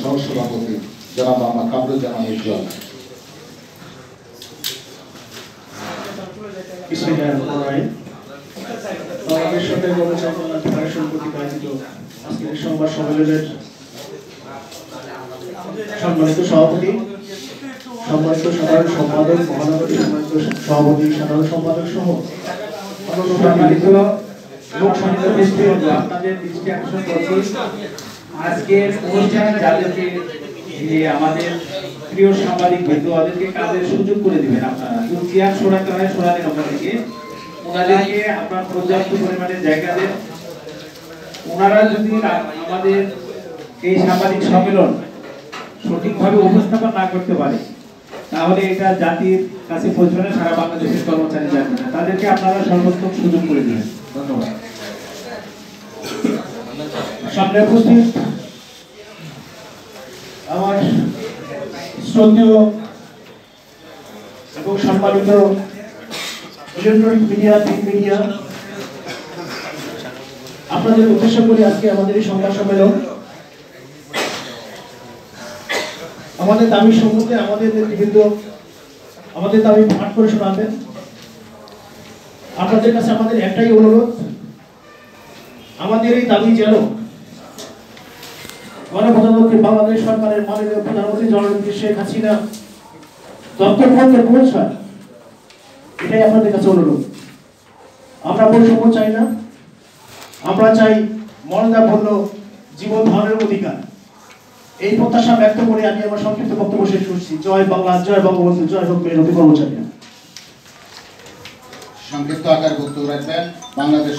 সহসভাপতি জনাব মোহাম্মদ কামরুজ্জামান উজ্জ্বল। বাংলাদেশ সরকারি কর্মচারী কল্যাণ ফেডারেশন কর্তৃক আয়োজিত আজকের সংবাদ সম্মেলনের সম্মানিত সভাপতি, সম্মানিত সাধারণ সম্পাদক, মহানগরী সম্মানিত সভাপতি, সাধারণ সম্পাদক সহ সম্মানিত আপনাদের দৃষ্টি আকর্ষণ করছি আজকের অনুষ্ঠানে যাদেরকে আমাদের প্রিয় সাংবাদিক বন্ধু ওদেরকে কাজের সুযোগ করে দিবেন। আপনারা চেয়ার সরাতে হয় সরাতে নম্বর থেকে ওনাদেরকে আপনার পর্যাপ্ত পরিমাণে জায়গা দেন। ওনারা যদি আমাদের এই সাংবাদিক সম্মেলন সঠিকভাবে উপস্থাপন না করতে পারে তাহলে এটা জাতির কাছে পৌঁছানো সারা বাংলাদেশের কর্মচারী যাবে না। তাদেরকে আপনারা সর্বোত্তম সুযোগ করে দিবেন। ধন্যবাদ। সামনে উপস্থিত আমার শ্রদ্ধেয় এবং সম্মানিত ইলেকট্রনিক মিডিয়া, প্রিন্ট মিডিয়া, আপনাদের উদ্দেশ্য করে আজকে আমাদের এই সংবাদ সম্মেলন। আমাদের দাবি সম্মুখে আমাদের নেতৃবৃন্দ আমাদের দাবি পাঠ করে শোনাবেন। আপনাদের কাছে আমাদের একটাই অনুরোধ, আমাদের এই দাবি যেন গণপ্রজাতন্ত্রী বাংলাদেশ সরকারের মাননীয় প্রধানমন্ত্রী জননেত্রী শেখ হাসিনা দপ্তর পর্যন্ত পৌঁছায়, এটাই আপনাদের কাছে অনুরোধ। আমরা বৈষম্য চাই না, আমরা চাই মর্যাদাপূর্ণ জীবন ধারণের অধিকার। এই প্রত্যাশা ব্যক্ত করে আমি আমার সংক্ষিপ্ত বক্তব্য শেষ করছি। জয় বাংলা, জয় বঙ্গবন্ধু, জয় হোক মেহনতি কর্মচারীরা। সংক্ষিপ্ত আকার বক্তব্য রাখবেন বাংলাদেশ